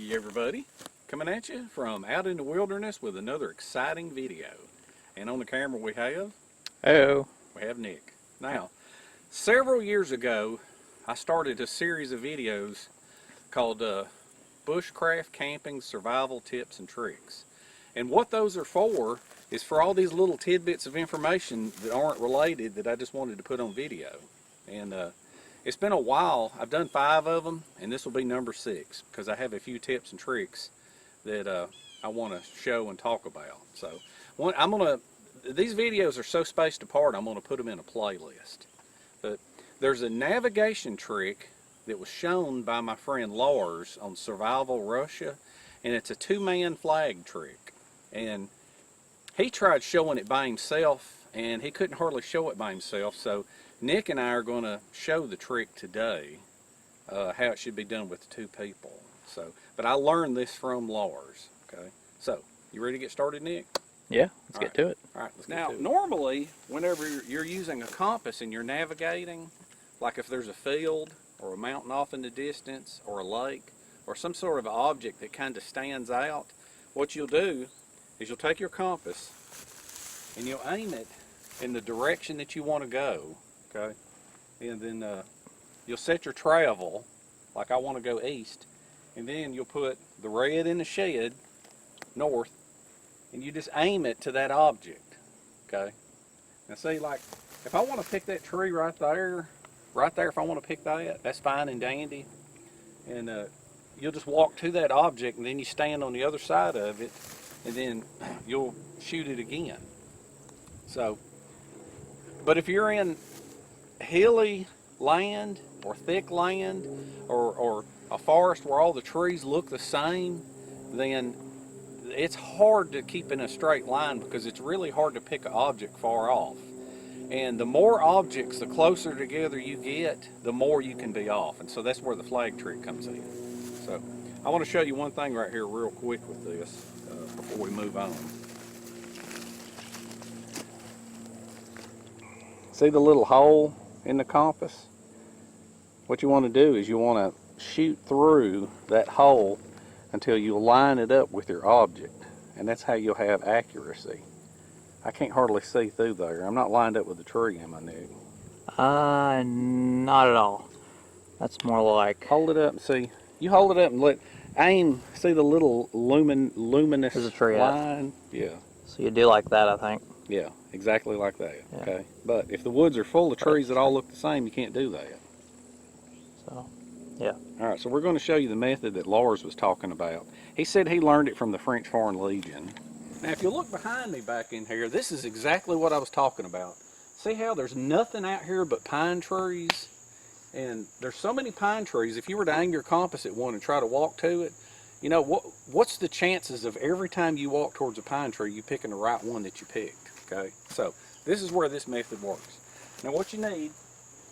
Hey everybody, coming at you from out in the wilderness with another exciting video. And on the camera we have Nick. Now, several years ago I started a series of videos called Bushcraft Camping Survival Tips and Tricks. And what those are for is for all these little tidbits of information that aren't related that I just wanted to put on video. And it's been a while. I've done 5 of them, and this will be number 6 because I have a few tips and tricks that I want to show and talk about. So these videos are so spaced apart, I'm going to put them in a playlist. But there's a navigation trick that was shown by my friend Lars on Survival Russia, and it's a 2-man flag trick. And he tried showing it by himself, and he couldn't hardly show it by himself, so Nick and I are going to show the trick today, how it should be done with 2 people. But I learned this from Lars. Okay, so you ready to get started, Nick? Yeah, let's get to it. All right, let's get to it. Now, normally, whenever you're using a compass and you're navigating, like if there's a field or a mountain off in the distance or a lake or some sort of object that kind of stands out, what you'll do is you'll take your compass and you'll aim it in the direction that you want to go. Okay, and then you'll set your travel, like I want to go east, and then you'll put the red in the shed, north, and you just aim it to that object. Okay, now see, like if I want to pick that tree right there, if I want to pick that, that's fine and dandy, and you'll just walk to that object, and then you stand on the other side of it, and then you'll shoot it again. So, but if you're in hilly land or thick land or a forest where all the trees look the same, then it's hard to keep in a straight line because it's really hard to pick an object far off. And the more objects, the closer together you get, the more you can be off. And so that's where the flag trick comes in. So I want to show you one thing right here real quick with this before we move on. See the little hole in the compass? What you want to do is you want to shoot through that hole until you line it up with your object, and that's how you'll have accuracy. I can't hardly see through there. I'm not lined up with the tree, am I, Nick? Not at all. That's more like... Hold it up and see. You hold it up and aim. See the little luminous There's a tree line? Yeah. So you do like that, I think. Yeah, exactly like that. Yeah. Okay. But if the woods are full of trees that all look the same, you can't do that. So, yeah. All right, so we're going to show you the method that Lars was talking about. He said he learned it from the French Foreign Legion. Now, if you look behind me back in here, this is exactly what I was talking about. See how there's nothing out here but pine trees? And there's so many pine trees, if you were to aim your compass at one and try to walk to it, you know, what's the chances of every time you walk towards a pine tree, you picking the right one that you picked? Okay, so this is where this method works. Now what you need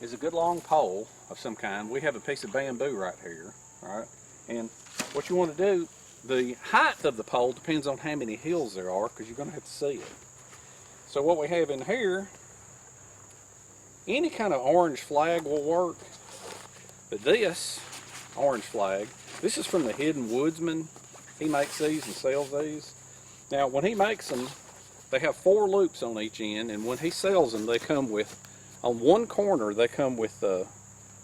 is a good long pole of some kind. We have a piece of bamboo right here, all right? And what you want to do, the height of the pole depends on how many hills there are because you're going to have to see it. So what we have in here, any kind of orange flag will work, but this orange flag, this is from the Hidden Woodsman. He makes these and sells these. Now when he makes them, they have 4 loops on each end, and when he sells them, they come with, on one corner, they come with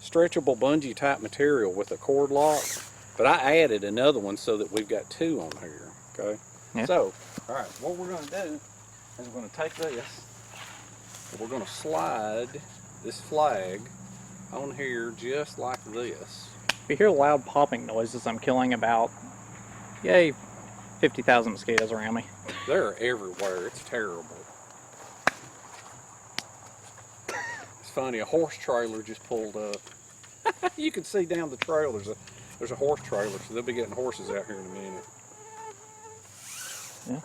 stretchable bungee type material with a cord lock, but I added another one so that we've got 2 on here, okay? Yeah. So, all right, what we're going to do is we're going to take this, and we're going to slide this flag on here just like this. If you hear loud popping noises, I'm killing about, 50,000 mosquitoes around me. They're everywhere. It's terrible. It's funny, a horse trailer just pulled up. You can see down the trail there's a horse trailer, so they'll be getting horses out here in a minute. Yeah.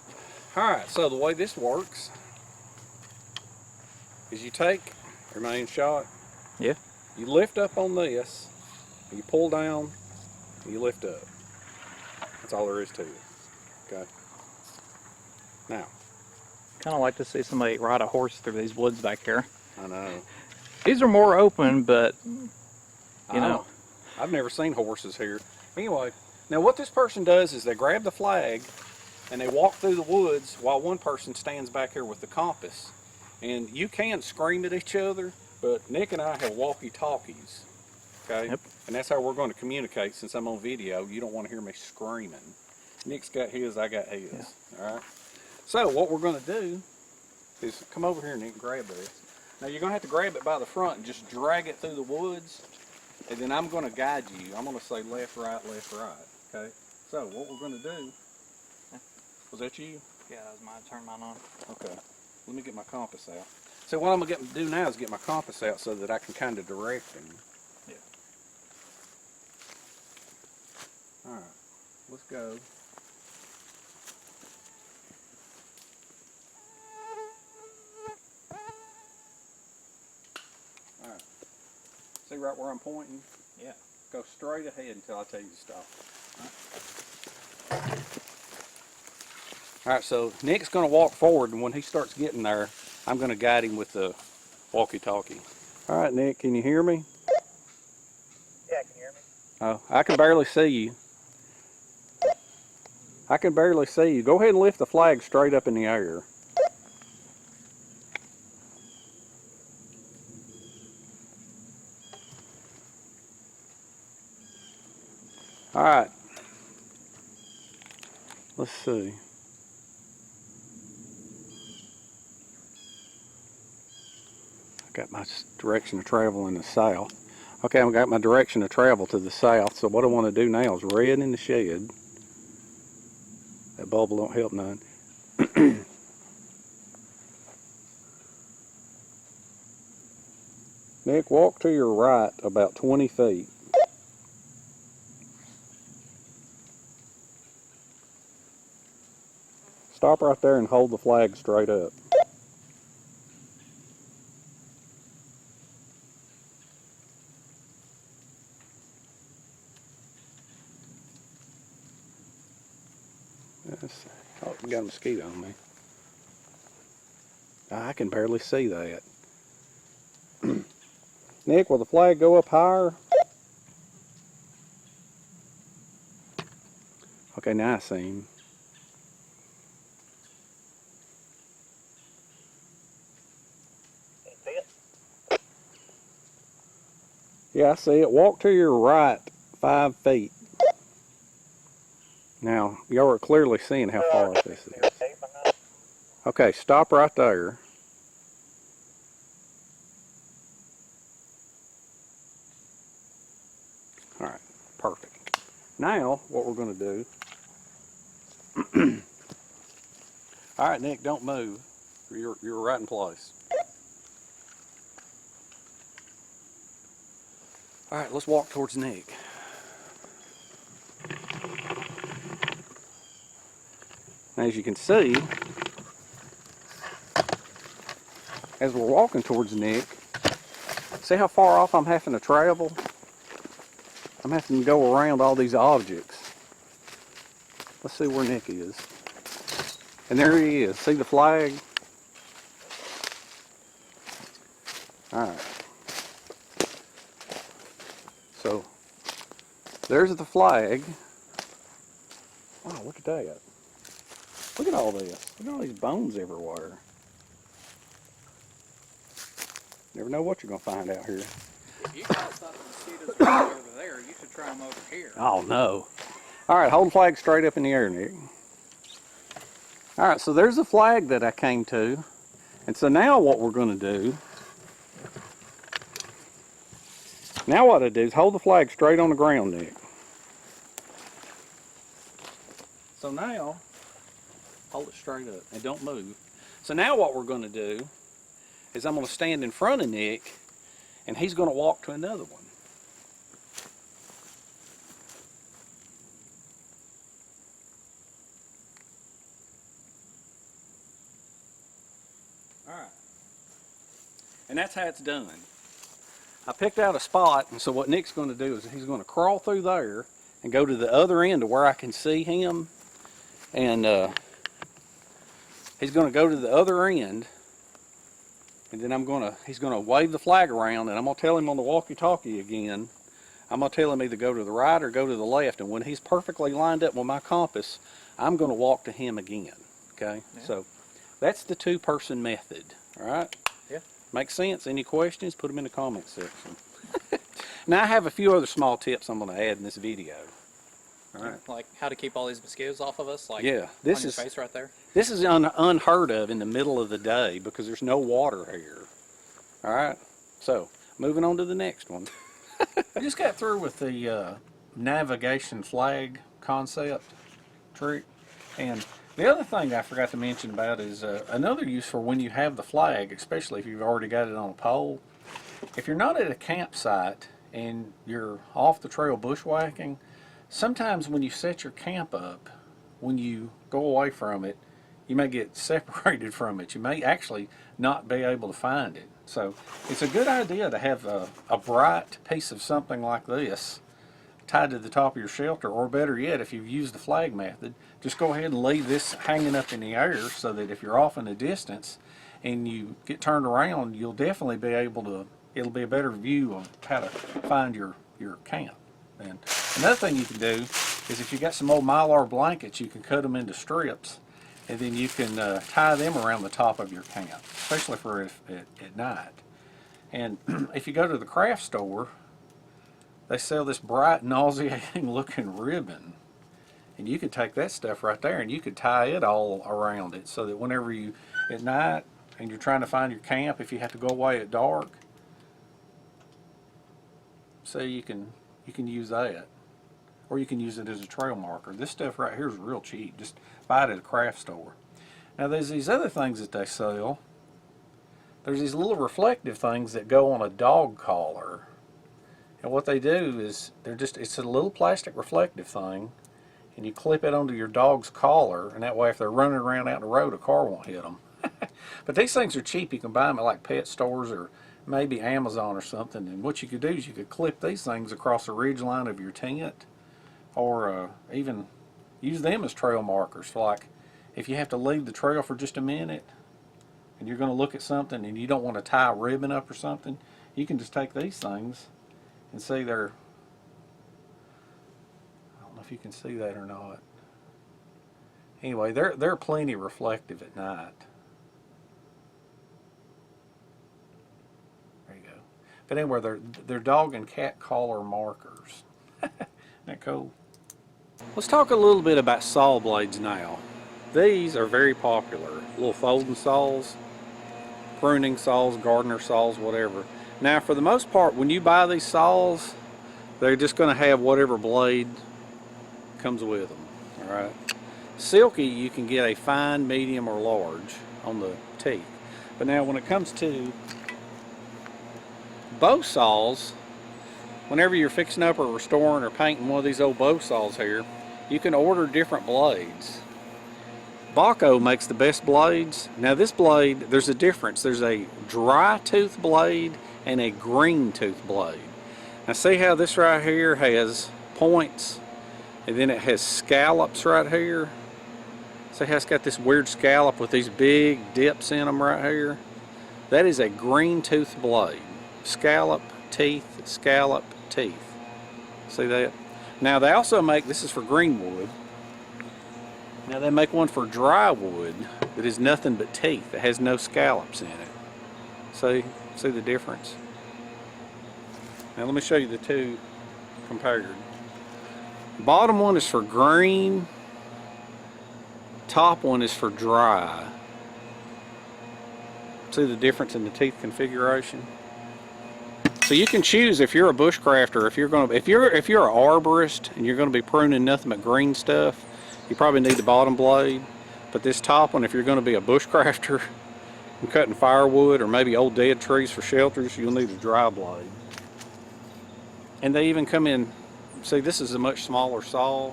Alright, so the way this works is you take your main shot. Yeah. You lift up on this, and you pull down, and you lift up. That's all there is to it. Okay. Now, kind of like to see somebody ride a horse through these woods back here. I know. These are more open, but you know. I've never seen horses here. Anyway, Now what this person does is they grab the flag and they walk through the woods while one person stands back here with the compass. And you can scream at each other, but Nick and I have walkie-talkies, okay? Yep. And that's how we're going to communicate. Since I'm on video, you don't want to hear me screaming. Nick's got his, I got his, Yeah. all right? So what we're going to do is come over here, Nick, and grab this. Now you're going to have to grab it by the front and just drag it through the woods, and then I'm going to guide you. I'm going to say left, right, okay? So what we're going to do, was that you? Yeah, that was mine. Turn mine on. Okay, let me get my compass out. So what I'm going to do now is get my compass out so that I can kind of direct him. Yeah. All right, let's go. All right, see right where I'm pointing? Yeah. Go straight ahead until I tell you to stop. All right, so Nick's going to walk forward, and when he starts getting there, I'm going to guide him with the walkie-talkie. All right, Nick, can you hear me? Yeah, can you hear me? Oh, I can barely see you. I can barely see you. Go ahead and lift the flag straight up in the air. All right. Let's see. I got my direction of travel in the south. Okay, I've got my direction of travel to the south. So what I want to do now is red in the shed. That bubble don't help none. Nick, walk to your right about 20 feet. Stop right there and hold the flag straight up. Oh, you got a mosquito on me. I can barely see that. Nick, will the flag go up higher? Okay, now I see him. Can you see it? Yeah, I see it. Walk to your right 5 feet. Now, y'all are clearly seeing how far off this is. Okay, stop right there. Alright, perfect. Now, what we're going to do... Alright, Nick, don't move. You're right in place. Alright, let's walk towards Nick. Now, as you can see, as we're walking towards Nick, see how far off I'm having to travel? I'm having to go around all these objects. Let's see where Nick is. And there he is. See the flag? Alright. So, there's the flag. Wow, look at that. Look at all this. Look at all these bones everywhere. Never know what you're going to find out here. If you guys thought the mosquitoes were over there, you should try them over here. Oh, no. Alright, hold the flag straight up in the air, Nick. Alright, so there's the flag that I came to. And so now what we're going to do... Now what I do is hold the flag straight on the ground, Nick. So now... Hold it straight up and don't move. So now what we're going to do is I'm going to stand in front of Nick and he's going to walk to another one. Alright. And that's how it's done. I picked out a spot, and so what Nick's going to do is he's going to crawl through there and go to the other end to where I can see him. And he's going to go to the other end, and then he's going to wave the flag around, and I'm going to tell him on the walkie-talkie again, I'm going to tell him either go to the right or go to the left. And when he's perfectly lined up with my compass, I'm going to walk to him again. Okay? Yeah. So that's the two-person method. All right? Yeah. Makes sense? Any questions? Put them in the comment section. Now I have a few other small tips I'm going to add in this video. All right. Like how to keep all these mosquitoes off of us? Like Yeah, on your face right there? This is unheard of in the middle of the day because there's no water here. All right, so moving on to the next one. I just got through with the navigation flag concept trick, and the other thing I forgot to mention about is another use for when you have the flag, especially if you've already got it on a pole. If you're not at a campsite and you're off the trail bushwhacking, sometimes when you set your camp up, when you go away from it, you may get separated from it. You may actually not be able to find it. So it's a good idea to have a bright piece of something like this tied to the top of your shelter, or better yet, if you've used the flag method, just go ahead and leave this hanging up in the air so that if you're off in the distance and you get turned around, you'll definitely be able to, it'll be a better view of how to find your camp. And another thing you can do is if you got some old Mylar blankets, you can cut them into strips, and then you can tie them around the top of your camp, especially for at night. And if you go to the craft store, they sell this bright, nauseating looking ribbon, and you could take that stuff right there and you could tie it all around it so that whenever you at night and you're trying to find your camp, if you have to go away at dark, so you can use that, or you can use it as a trail marker. This stuff right here is real cheap. Just buy it at a craft store. Now there's these other things that they sell. There's these little reflective things that go on a dog collar, and what they do is it's a little plastic reflective thing, and you clip it onto your dog's collar, and that way if they're running around out in the road, a car won't hit them. But these things are cheap. You can buy them at like pet stores or maybe Amazon or something, and what you could do is you could clip these things across the ridge line of your tent, or even use them as trail markers for, like, if you have to leave the trail for just a minute and you're going to look at something and you don't want to tie a ribbon up or something, you can just take these things and see they're, I don't know if you can see that or not. Anyway, they're plenty reflective at night. But anyway, they're dog and cat collar markers. Isn't that cool? Let's talk a little bit about saw blades now. These are very popular. Little folding saws, pruning saws, gardener saws, whatever. Now for the most part, when you buy these saws, they're just going to have whatever blade comes with them. Alright. Silky, you can get a fine, medium, or large on the teeth. But now when it comes to bow saws, whenever you're fixing up or restoring or painting one of these old bow saws here, you can order different blades. Baco makes the best blades. Now this blade, there's a difference. There's a dry tooth blade and a green tooth blade. Now see how this right here has points and then it has scallops right here? See how it's got this weird scallop with these big dips in them right here? That is a green tooth blade. Scallop, teeth, scallop, teeth. See that? Now they also make, this is for green wood. Now they make one for dry wood that is nothing but teeth. It has no scallops in it. See the difference? Now let me show you the two compared. Bottom one is for green. Top one is for dry. See the difference in the teeth configuration? So you can choose if you're a bushcrafter, if you're an arborist and you're going to be pruning nothing but green stuff, you probably need the bottom blade. But this top one, if you're going to be a bushcrafter and cutting firewood or maybe old dead trees for shelters, you'll need a dry blade. And they even come in, see this is a much smaller saw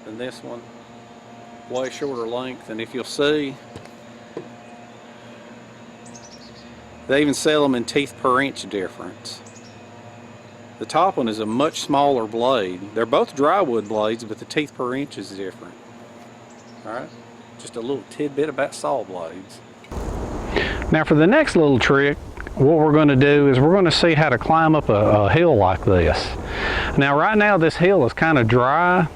than this one, way shorter length, and if you'll see, they even sell them in teeth per inch difference. The top one is a much smaller blade. They're both dry wood blades, but the teeth per inch is different. Alright, just a little tidbit about saw blades. Now for the next little trick, what we're going to do is we're going to see how to climb up a hill like this. Now right now this hill is kind of dry,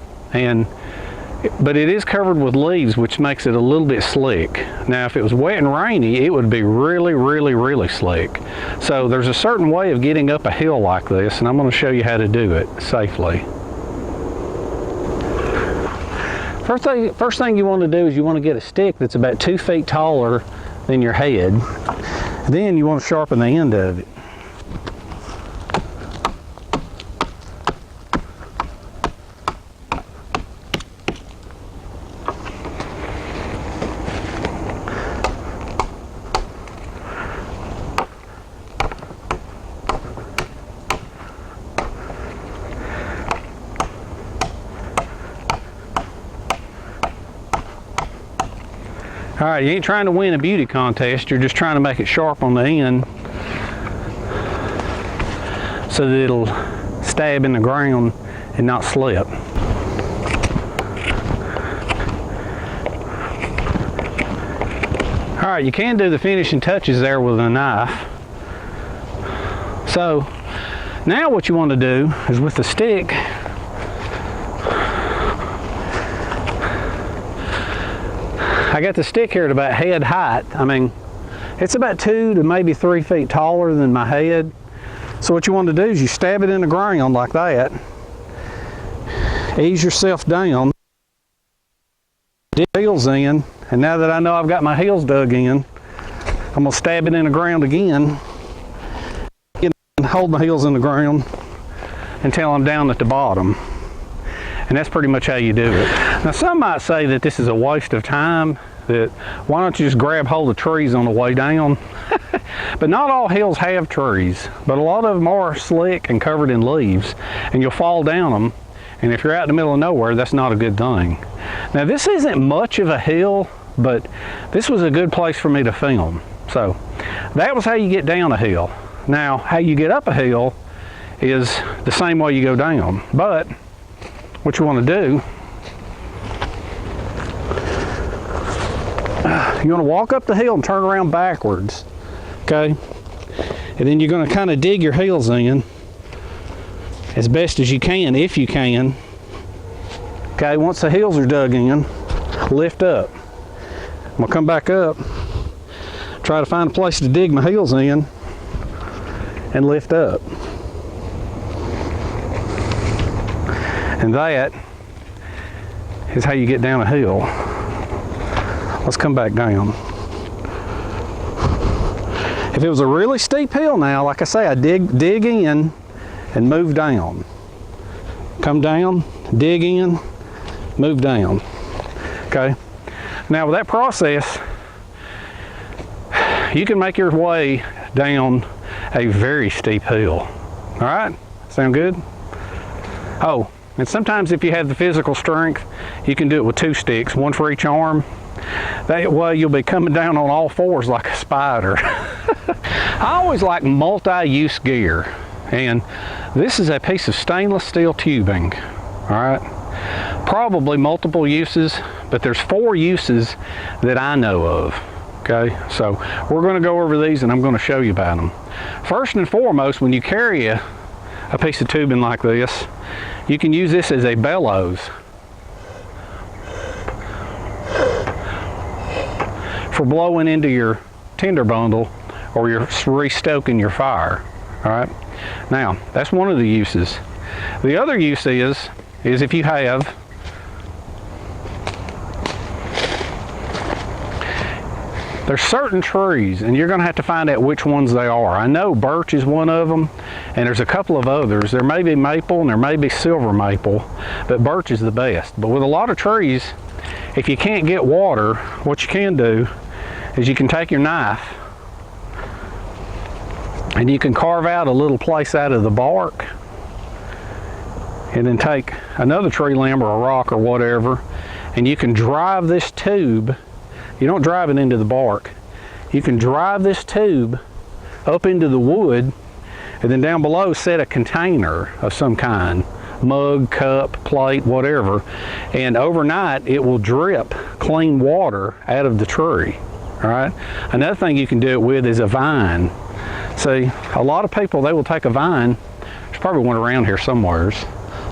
but it is covered with leaves, which makes it a little bit slick. Now if it was wet and rainy, it would be really, really, really slick. So there's a certain way of getting up a hill like this, and I'm going to show you how to do it safely. First thing you want to do is you want to get a stick that's about 2 feet taller than your head. Then you want to sharpen the end of it. All right, you ain't trying to win a beauty contest, you're just trying to make it sharp on the end so that it'll stab in the ground and not slip. All right, you can do the finishing touches there with a knife. So now what you want to do is with the stick, I got the stick here at about head height. I mean, it's about 2 to maybe 3 feet taller than my head. So what you want to do is you stab it in the ground like that. Ease yourself down. Dig heels in. And now that I know I've got my heels dug in, I'm going to stab it in the ground again. And hold my heels in the ground until I'm down at the bottom. And that's pretty much how you do it. Now some might say that this is a waste of time, that why don't you just grab hold of trees on the way down? But not all hills have trees, but a lot of them are slick and covered in leaves, and you'll fall down them, and if you're out in the middle of nowhere, that's not a good thing. Now this isn't much of a hill, but this was a good place for me to film. So that was how you get down a hill. Now how you get up a hill is the same way you go down, but what you want to do, you want to walk up the hill and turn around backwards, okay? And then you're going to kind of dig your heels in as best as you can, if you can. Okay, once the heels are dug in, lift up. I'm going to come back up, try to find a place to dig my heels in, and lift up. And that is how you get down a hill. Let's come back down. If it was a really steep hill now, like I say, I dig in and move down. Come down, dig in, move down. Okay? Now with that process, you can make your way down a very steep hill. All right? Sound good? Oh, and sometimes if you have the physical strength, you can do it with 2 sticks, one for each arm. That way you'll be coming down on all 4s like a spider. I always like multi-use gear, and this is a piece of stainless steel tubing. All right, probably multiple uses, but there's 4 uses that I know of. Okay, so we're going to go over these and I'm going to show you about them. First and foremost, when you carry a piece of tubing like this, you can use this as a bellows for blowing into your tinder bundle, or you're restoking your fire. All right, now that's one of the uses. The other use is if you have there's certain trees, and you're going to have to find out which ones they are. I know birch is one of them, and there's a couple of others. There may be maple and there may be silver maple, but birch is the best. But with a lot of trees, if you can't get water, what you can do is you can take your knife and you can carve out a little place out of the bark, and then take another tree limb or a rock or whatever, and you can drive this tube. You don't drive it into the bark. You can drive this tube up into the wood, and then down below set a container of some kind, mug, cup, plate, whatever, and overnight it will drip clean water out of the tree. All right. Another thing you can do it with is a vine. See, a lot of people, they will take a vine. There's probably one around here somewheres.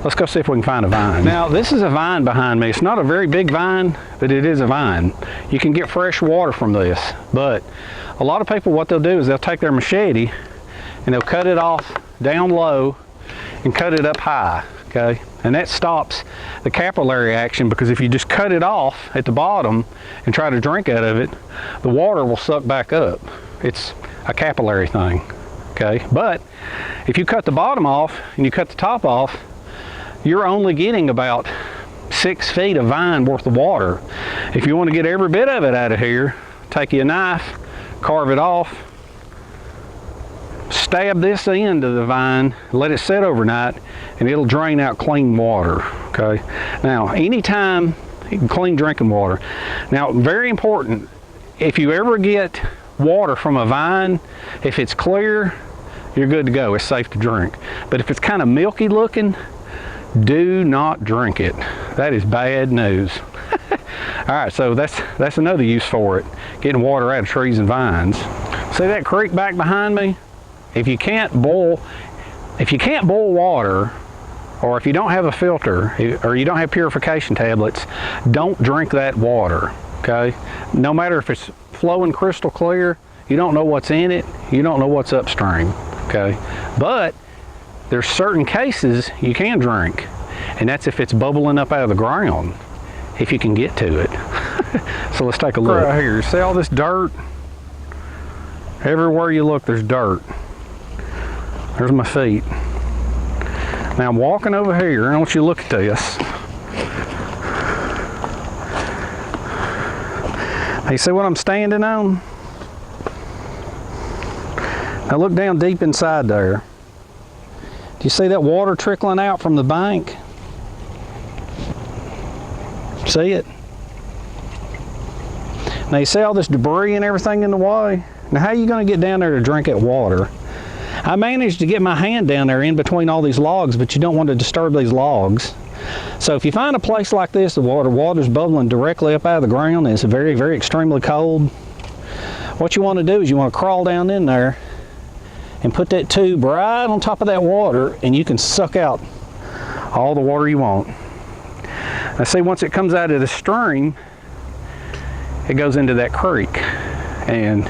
Let's go see if we can find a vine. Now, this is a vine behind me. It's not a very big vine, but it is a vine. You can get fresh water from this, but a lot of people, what they'll do is they'll take their machete and they'll cut it off down low and cut it up high, okay? And that stops the capillary action, because if you just cut it off at the bottom and try to drink out of it, the water will suck back up. It's a capillary thing, okay? But if you cut the bottom off and you cut the top off, you're only getting about 6 feet of vine worth of water. If you want to get every bit of it out of here, take you a knife, carve it off, stab this end of the vine, let it sit overnight, and it'll drain out clean water, okay? Now, anytime, clean drinking water. Now, very important, if you ever get water from a vine, if it's clear, you're good to go. It's safe to drink. But if it's kind of milky looking, do not drink it. That is bad news. All right, so that's another use for it, getting water out of trees and vines. See that creek back behind me? If you can't boil water, or if you don't have a filter, or you don't have purification tablets, don't drink that water, okay? No matter if it's flowing crystal clear, you don't know what's in it, you don't know what's upstream, okay? But there's certain cases you can drink, and that's if it's bubbling up out of the ground, if you can get to it. So let's take a look. Right here, see all this dirt? Everywhere you look, there's dirt. There's my feet. Now I'm walking over here, and I want you to look at this. Now you see what I'm standing on? Now look down deep inside there. Do you see that water trickling out from the bank? See it? Now you see all this debris and everything in the way? Now how are you going to get down there to drink that water? I managed to get my hand down there in between all these logs, but you don't want to disturb these logs. So if you find a place like this, the water's bubbling directly up out of the ground, and it's very, very extremely cold, what you want to do is you want to crawl down in there and put that tube right on top of that water, and you can suck out all the water you want. Now see, once it comes out of the stream, it goes into that creek, and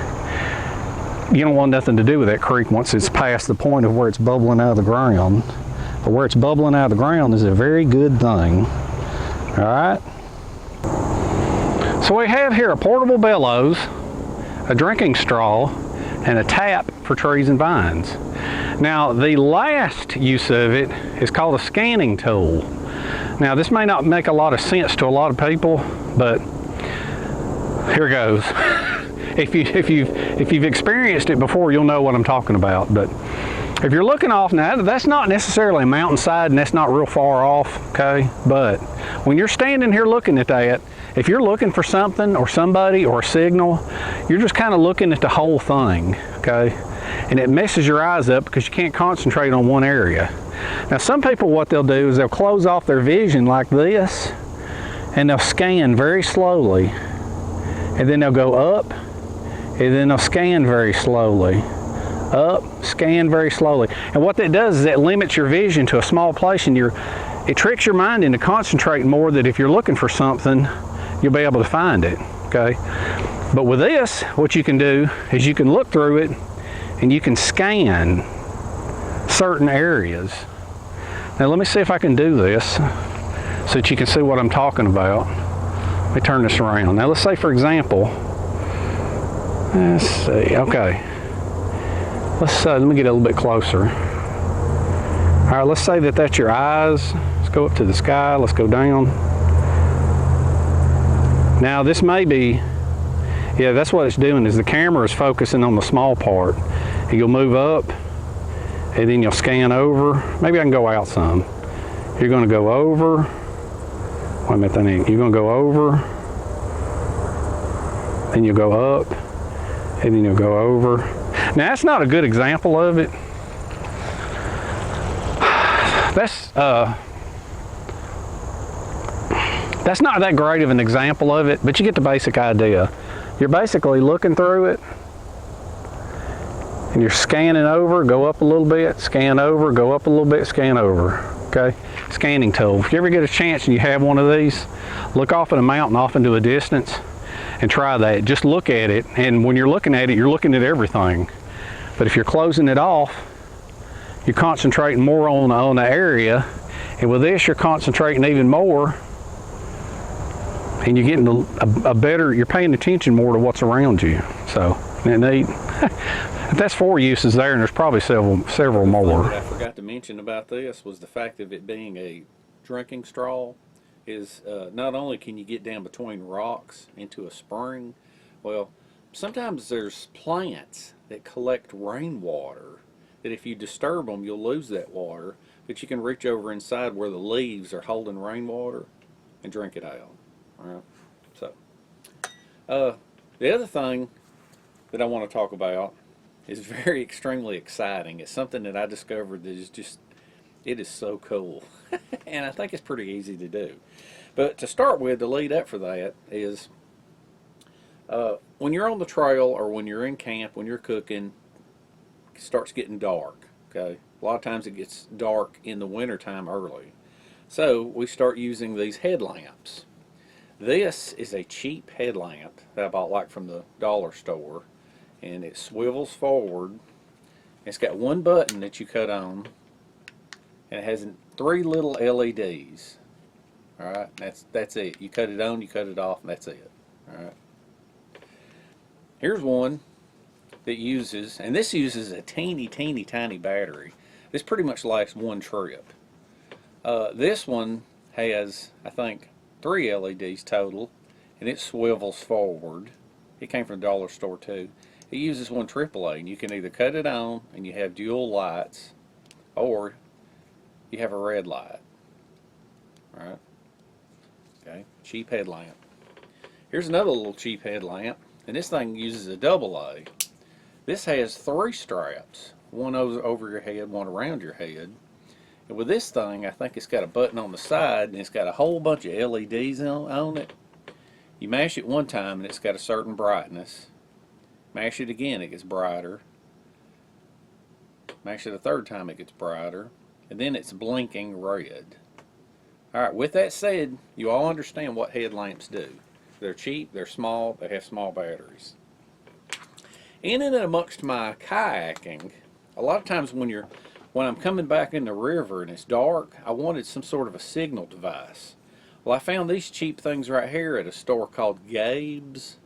you don't want nothing to do with that creek once it's past the point of where it's bubbling out of the ground. But where it's bubbling out of the ground is a very good thing. All right? So we have here a portable bellows, a drinking straw, and a tap for trees and vines. Now the last use of it is called a scanning tool. Now this may not make a lot of sense to a lot of people, but here goes. If you've experienced it before, you'll know what I'm talking about. But if you're looking off now, that's not necessarily a mountainside, and that's not real far off, okay? But when you're standing here looking at that, if you're looking for something or somebody or a signal, you're just kind of looking at the whole thing, okay? And it messes your eyes up because you can't concentrate on one area. Now some people, what they'll do is they'll close off their vision like this, and they'll scan very slowly, and then they'll go up, and then they'll scan very slowly, up, scan very slowly. And what that does is it limits your vision to a small place, and it tricks your mind into concentrating more, that if you're looking for something, you'll be able to find it, okay? But with this, what you can do is you can look through it and you can scan certain areas. Now let me see if I can do this so that you can see what I'm talking about. Let me turn this around. Now let's say, for example, let's see, okay. Let me get a little bit closer. All right, let's say that that's your eyes. Let's go up to the sky, let's go down. Now this may be, yeah, that's what it's doing, is the camera is focusing on the small part. And you'll move up, and then you'll scan over. Maybe I can go out some. You're gonna go over. Wait a minute, that ain't, you're gonna go over, then you'll go up, and then you'll go over. Now that's not a good example of it. That's not that great of an example of it, but you get the basic idea. You're basically looking through it, and you're scanning over, go up a little bit, scan over, go up a little bit, scan over. Okay, scanning tool. If you ever get a chance and you have one of these, look off at a mountain, off into a distance, and try that. Just look at it, and when you're looking at it, you're looking at everything. But if you're closing it off, you're concentrating more on the area, and with this, you're concentrating even more, and you're getting a better, you're paying attention more to what's around you. So, isn't that neat? That's 4 uses there, and there's probably several more. What I forgot to mention about this was the fact of it being a drinking straw is not only can you get down between rocks into a spring, well, sometimes there's plants that collect rainwater that if you disturb them, you'll lose that water, but you can reach over inside where the leaves are holding rainwater and drink it out. All right. So, the other thing that I want to talk about is very extremely exciting. It's something that I discovered that is just, it is so cool. And I think it's pretty easy to do. But to start with, the lead up for that is when you're on the trail or when you're in camp, when you're cooking, it starts getting dark. Okay, a lot of times it gets dark in the wintertime early. So we start using these headlamps. This is a cheap headlamp that I bought like from the dollar store, and it swivels forward. It's got one button that you cut on, and it has 3 little LEDs. All right, that's it. You cut it on, you cut it off, and that's it. All right. Here's one that uses, and this uses a teeny tiny battery. This pretty much lasts 1 trip. This one has, I think, 3 LEDs total, and it swivels forward. It came from the dollar store too. It uses 1 AAA, and you can either cut it on and you have dual lights, or you have a red light. All right. Okay, cheap headlamp. Here's another little cheap headlamp, and this thing uses a AA. This has 3 straps, one over your head, one around your head. And with this thing, I think it's got a button on the side, and it's got a whole bunch of LEDs on it. You mash it one time, and it's got a certain brightness. Mash it again, it gets brighter. Mash it a 3rd time, it gets brighter. And then it's blinking red. Alright, with that said, you all understand what headlamps do. They're cheap, they're small, they have small batteries. In and amongst my kayaking, a lot of times when I'm coming back in the river and it's dark, I wanted some sort of a signal device. Well, I found these cheap things right here at a store called Gabe's.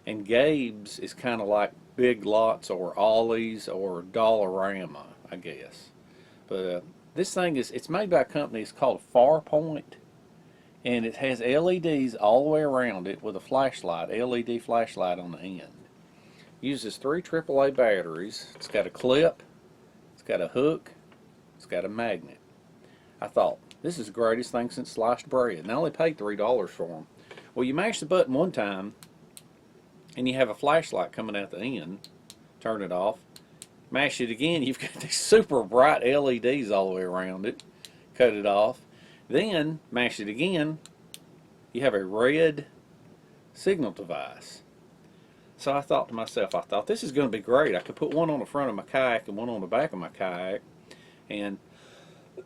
And Gabe's is kind of like Big Lots or Ollie's or Dollarama, I guess. But this thing it's made by a company, it's called Farpoint. And it has LEDs all the way around it with a flashlight, LED flashlight on the end. Uses 3 AAA batteries. It's got a clip, it's got a hook, it's got a magnet. I thought, this is the greatest thing since sliced bread. And I only paid $3 for them. Well, you mash the button one time, and you have a flashlight coming out the end. Turn it off. Mash it again, you've got these super bright LEDs all the way around it. Cut it off. Then, mash it again, you have a red signal device. So I thought to myself, this is going to be great. I could put one on the front of my kayak and one on the back of my kayak. And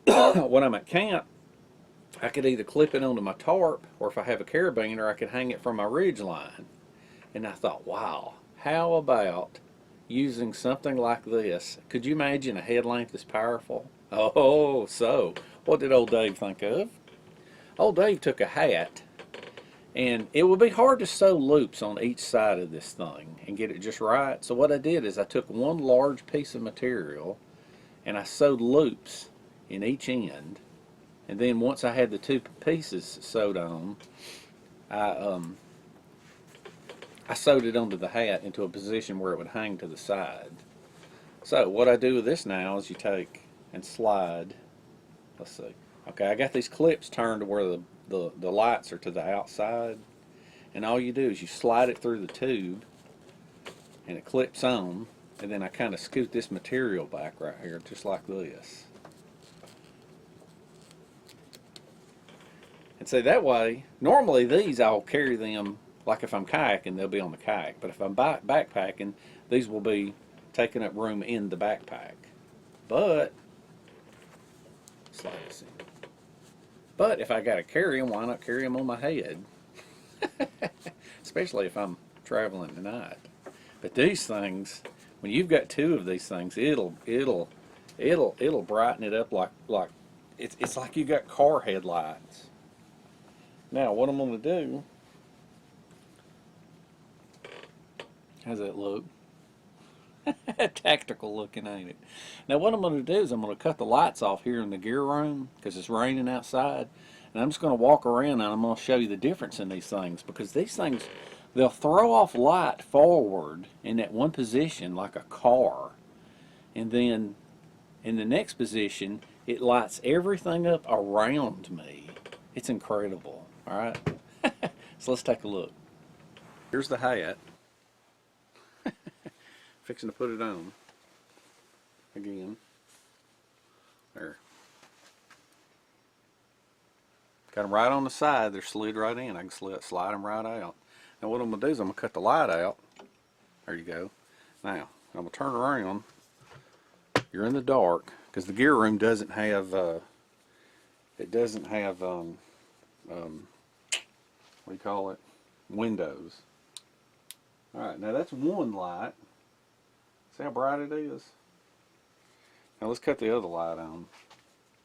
when I'm at camp, I could either clip it onto my tarp, or if I have a carabiner, I could hang it from my ridge line. And I thought, wow, how about using something like this? Could you imagine a headlamp this powerful? Oh, so what did old Dave think of? Old Dave took a hat, and it would be hard to sew loops on each side of this thing and get it just right. So what I did is I took one large piece of material and I sewed loops in each end, and then once I had the 2 pieces sewed on, I sewed it onto the hat into a position where it would hang to the side. So what I do with this now is you take and slide. Let's see. Okay, I got these clips turned to where the lights are to the outside, and all you do is you slide it through the tube, and it clips on, and then I kind of scoot this material back right here, just like this. And so that way, normally these I'll carry them, like if I'm kayaking, they'll be on the kayak, but if I'm backpacking, these will be taking up room in the backpack. But, slide this in. But if I got to carry them, why not carry them on my head? Especially if I'm traveling tonight. But these things, when you've got two of these things, it'll brighten it up like it's like you got car headlights. Now what I'm gonna do, how's that look? Tactical looking, ain't it? Now what I'm gonna do is I'm gonna cut the lights off here in the gear room because it's raining outside, and I'm just gonna walk around and I'm gonna show you the difference in these things, because these things, they'll throw off light forward in that one position like a car, and then in the next position it lights everything up around me. It's incredible. All right, so let's take a look. Here's the hat. Fixing to put it on again. There. Got them right on the side. They're slid right in. I can slide them right out. Now what I'm going to do is I'm going to cut the light out. There you go. Now I'm going to turn around. You're in the dark because the gear room doesn't have what do you call it? Windows. Alright, now that's one light. See how bright it is? Now let's cut the other light on.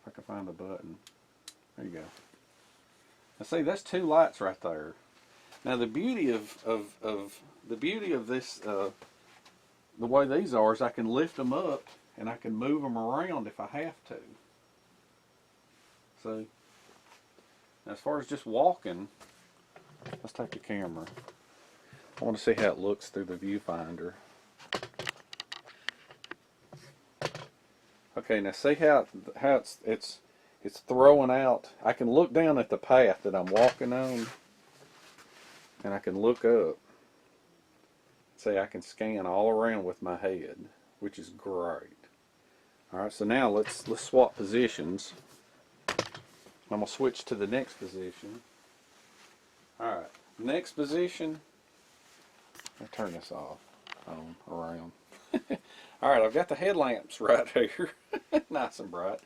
If I can find the button. There you go. Now see, that's two lights right there. Now the beauty of this, the way these are, is I can lift them up and I can move them around if I have to. See? Now as far as just walking, let's take the camera. I want to see how it looks through the viewfinder. Okay, now see how it's throwing out. I can look down at the path that I'm walking on, and I can look up. See, I can scan all around with my head, which is great. All right, so now let's swap positions. I'm gonna switch to the next position. All right, next position. I'll turn this off, around. All right, I've got the headlamps right here, nice and bright.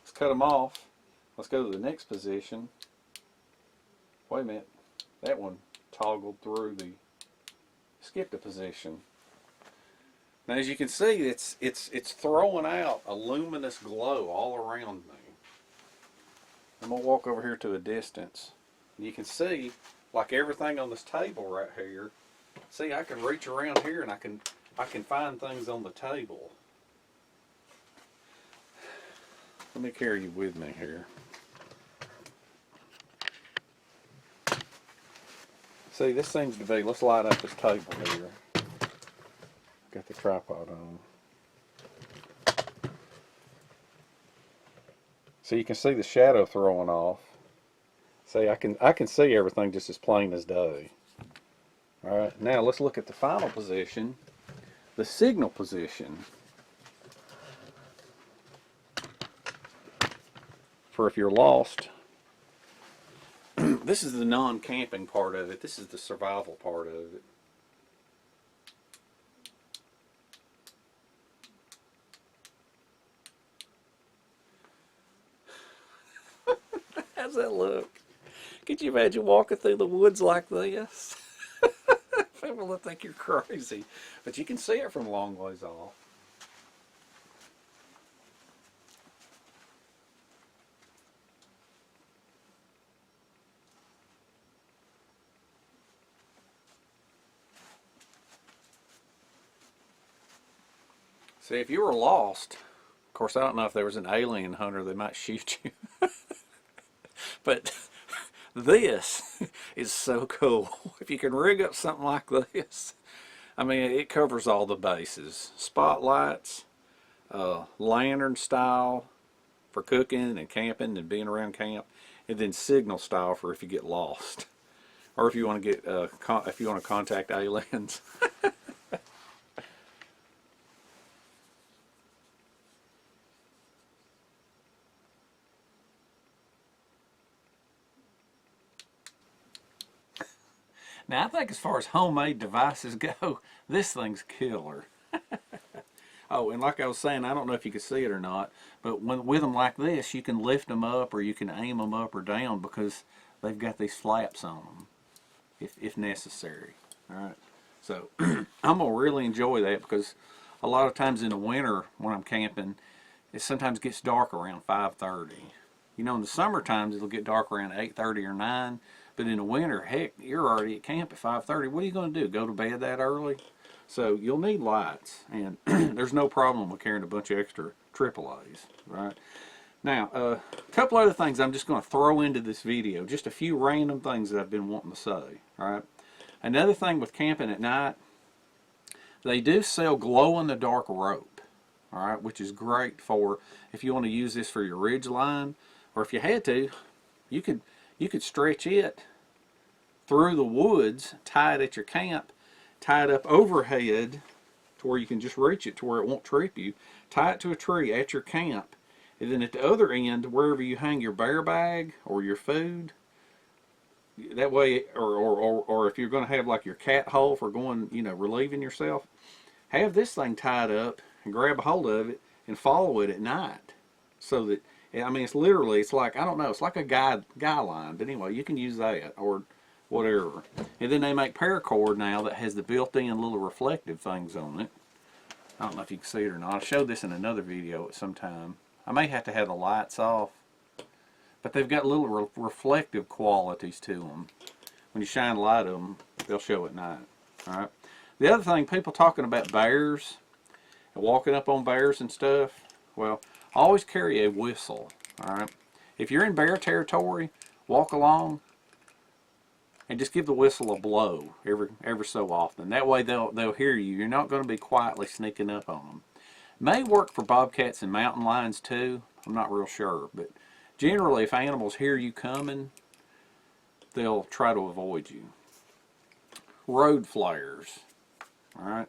Let's cut them off. Let's go to the next position. Wait a minute, that one toggled through the, skipped a position. Now as you can see, it's throwing out a luminous glow all around me. I'm gonna walk over here to a distance. And you can see, like everything on this table right here, see, I can reach around here and I can find things on the table. Let me carry you with me here. See, this seems to be, let's light up this table here. Got the tripod on. So you can see the shadow throwing off. See, I can see everything just as plain as day. Alright, now let's look at the final position, the signal position. For if you're lost, this is the non-camping part of it. This is the survival part of it. How's that look? Could you imagine walking through the woods like this? People will think you're crazy, but you can see it from a long ways off. See, if you were lost, of course, I don't know if there was an alien hunter, they might shoot you. But this is so cool. If you can rig up something like this, I mean, it covers all the bases. Spotlights, lantern style for cooking and camping and being around camp, and then signal style for if you get lost, or if you want to get if you want to contact aliens. Now, I think as far as homemade devices go, this thing's killer. Oh, and like I was saying, I don't know if you can see it or not, but with them like this, you can lift them up or you can aim them up or down because they've got these flaps on them, if necessary. All right. So I'm gonna really enjoy that because a lot of times in the winter when I'm camping, it sometimes gets dark around 5:30. You know, in the summer times it'll get dark around 8:30 or 9. But in the winter, heck, you're already at camp at 5:30. What are you going to do? Go to bed that early? So you'll need lights, and there's no problem with carrying a bunch of extra AAAs, right? Now, a couple other things I'm just going to throw into this video, just a few random things that I've been wanting to say, all right? Another thing with camping at night, they do sell glow-in-the-dark rope, all right, which is great for if you want to use this for your ridge line, or if you had to, you could stretch it through the woods, tie it at your camp, tie it up overhead to where you can just reach it to where it won't trip you, tie it to a tree at your camp, and then at the other end, wherever you hang your bear bag or your food, that way, or if you're going to have like your cat hole for going, you know, relieving yourself, have this thing tied up and grab a hold of it and follow it at night. So that, I mean, it's literally, it's like, I don't know, it's like a guy line, but anyway, you can use that or whatever. And then they make paracord now that has the built-in little reflective things on it. I don't know if you can see it or not. I showed this in another video at some time. I may have to have the lights off, but they've got little reflective qualities to them. When you shine a light on them, they'll show at night. All right. The other thing, people talking about bears and walking up on bears and stuff, well, always carry a whistle. All right. If you're in bear territory, walk along and just give the whistle a blow every so often. That way they'll hear you. You're not going to be quietly sneaking up on them. May work for bobcats and mountain lions too. I'm not real sure, but generally if animals hear you coming, they'll try to avoid you. Road flares. All right.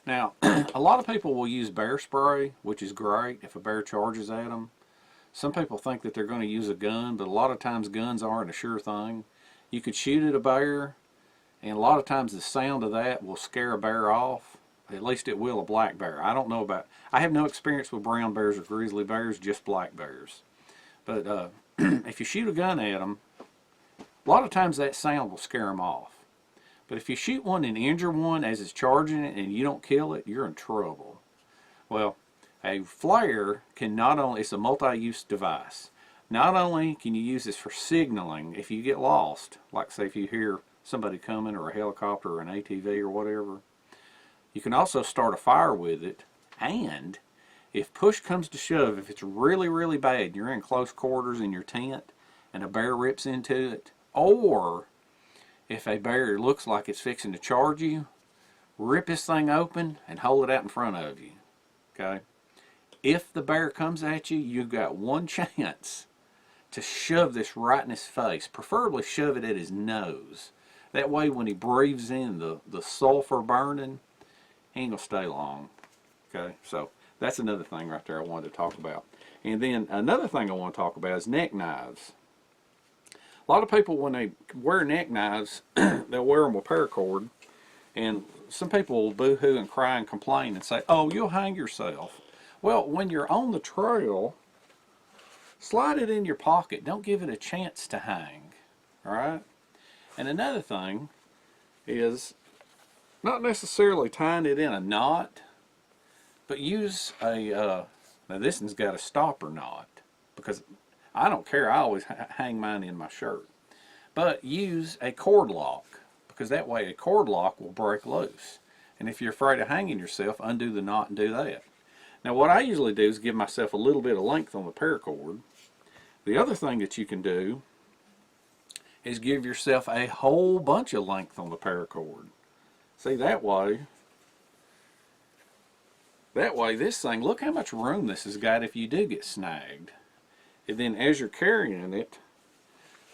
Now, a lot of people will use bear spray, which is great if a bear charges at them. Some people think that they're going to use a gun, but a lot of times guns aren't a sure thing. You could shoot at a bear, and a lot of times the sound of that will scare a bear off. At least it will a black bear. I don't know about, I have no experience with brown bears or grizzly bears, just black bears. But if you shoot a gun at them, a lot of times that sound will scare them off. But if you shoot one and injure one as it's charging it and you don't kill it, you're in trouble. Well, a flare can not only, it's a multi-use device. Not only can you use this for signaling if you get lost, like say if you hear somebody coming or a helicopter or an ATV or whatever, you can also start a fire with it, and if push comes to shove, if it's really, really bad, you're in close quarters in your tent and a bear rips into it, or if a bear looks like it's fixing to charge you, rip this thing open and hold it out in front of you. Okay? If the bear comes at you, you've got one chance to shove this right in his face. Preferably shove it at his nose. That way when he breathes in the sulfur burning, he ain't gonna stay long. Okay? So that's another thing right there I wanted to talk about. And then another thing I want to talk about is neck knives. A lot of people, when they wear neck knives, they'll wear them with paracord, and some people will boo-hoo and cry and complain and say, oh, you'll hang yourself. Well, when you're on the trail, slide it in your pocket. Don't give it a chance to hang. All right? And another thing is not necessarily tying it in a knot, but use a, now this one's got a stopper knot, because I don't care, I always hang mine in my shirt. But use a cord lock, because that way a cord lock will break loose. And if you're afraid of hanging yourself, undo the knot and do that. Now what I usually do is give myself a little bit of length on the paracord. The other thing that you can do is give yourself a whole bunch of length on the paracord. See, that way this thing, look how much room this has got if you do get snagged. And then as you're carrying it,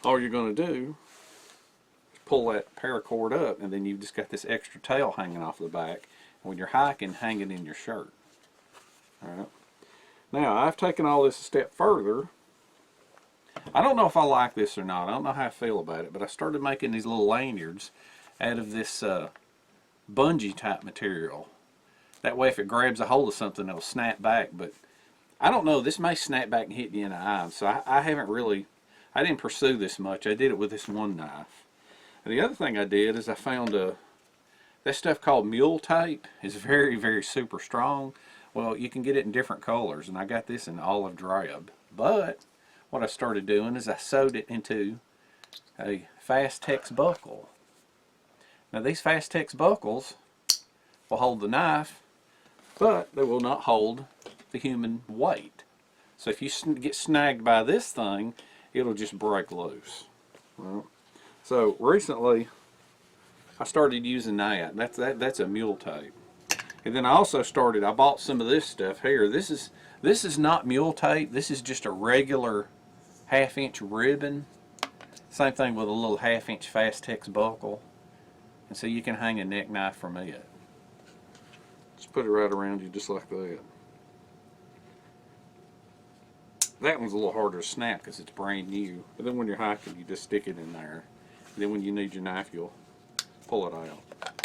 all you're going to do is pull that paracord up, and then you've just got this extra tail hanging off the back. When you're hiking, hang it in your shirt. All right. Now, I've taken all this a step further. I don't know if I like this or not. I don't know how I feel about it, but I started making these little lanyards out of this bungee type material. That way if it grabs a hold of something, it'll snap back. But I don't know, this may snap back and hit you in the eye. So I haven't really, I didn't pursue this much. I did it with this one knife. And the other thing I did is I found that stuff called mule tape is very, very super strong. Well, you can get it in different colors, and I got this in olive drab. But what I started doing is I sewed it into a Fast-Tex buckle. Now these Fast-Tex buckles will hold the knife, but they will not hold the human weight. So if you get snagged by this thing, it'll just break loose. Well, so recently I started using that. That's a mule tape. And then I also I bought some of this stuff here. This is not mule tape. This is just a regular 1/2 inch ribbon. Same thing with a little 1/2 inch Fast-Tex buckle. And so you can hang a neck knife from it. Just put it right around you just like that. That one's a little harder to snap because it's brand new. But then when you're hiking, you just stick it in there. And then when you need your knife, you'll pull it out.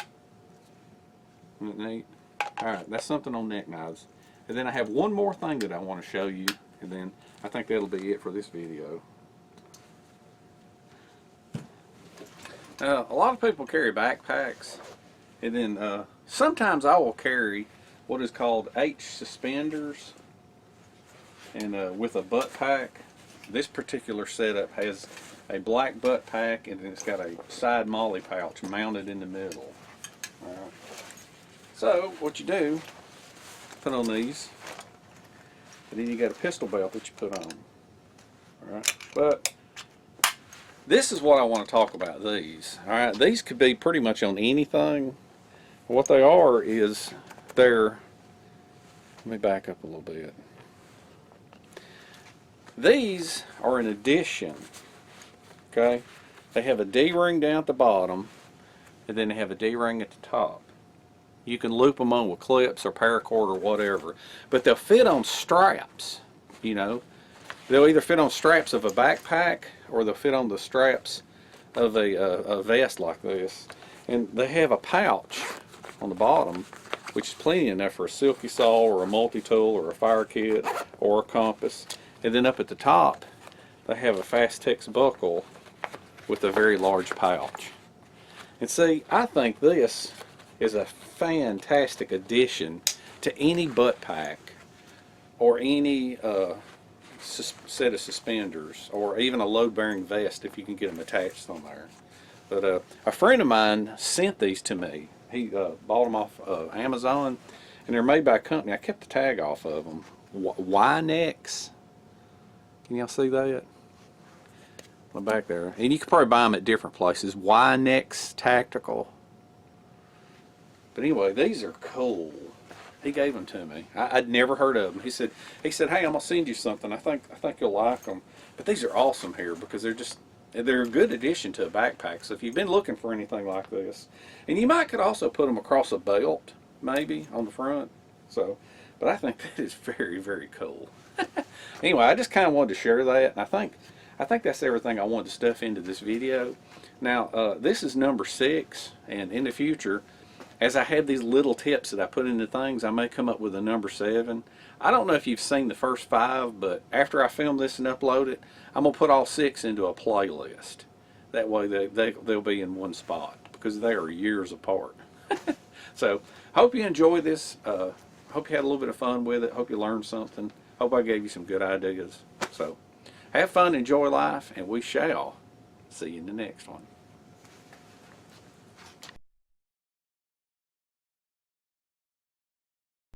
Isn't that neat? Alright, that's something on neck knives. And then I have one more thing that I want to show you, and then I think that'll be it for this video. A lot of people carry backpacks, and then sometimes I will carry what is called Suspenders, and with a butt pack. This particular setup has a black butt pack, and then it's got a side molly pouch mounted in the middle. Alright. So what you do, put on these, and then you got a pistol belt that you put on. Alright, but this is what I want to talk about. These, alright, these could be pretty much on anything. What they are is let me back up a little bit. These are an addition. Okay, they have a D-ring down at the bottom, and then they have a D-ring at the top. You can loop them on with clips or paracord or whatever, but they'll fit on straps. You know, they'll either fit on straps of a backpack or they'll fit on the straps of a vest like this. And they have a pouch on the bottom, which is plenty enough for a silky saw or a multi-tool or a fire kit or a compass. And then up at the top, they have a Fast-Tex buckle with a very large pouch. And see, I think this is a fantastic addition to any butt pack or any set of suspenders, or even a load-bearing vest if you can get them attached on there. But a friend of mine sent these to me. He bought them off Amazon, and they're made by a company. I kept the tag off of them. Ynex. Can y'all see that? Back there. And you could probably buy them at different places. Ynex Tactical. But anyway, these are cool. He gave them to me. I'd never heard of them. He said, hey, I'm gonna send you something. I think you'll like them. But these are awesome here because they're a good addition to a backpack. So if you've been looking for anything like this, and you could also put them across a belt, maybe on the front. So, but I think that is very, very cool. Anyway, I just kind of wanted to share that, and I think that's everything I wanted to stuff into this video. Now, this is number 6, and in the future, as I have these little tips that I put into things, I may come up with a number 7. I don't know if you've seen the first 5, but after I film this and upload it, I'm going to put all 6 into a playlist. That way they'll be in one spot, because they are years apart. So, hope you enjoyed this. Hope you had a little bit of fun with it. Hope you learned something. Hope I gave you some good ideas. So, have fun, enjoy life, and we shall see you in the next one.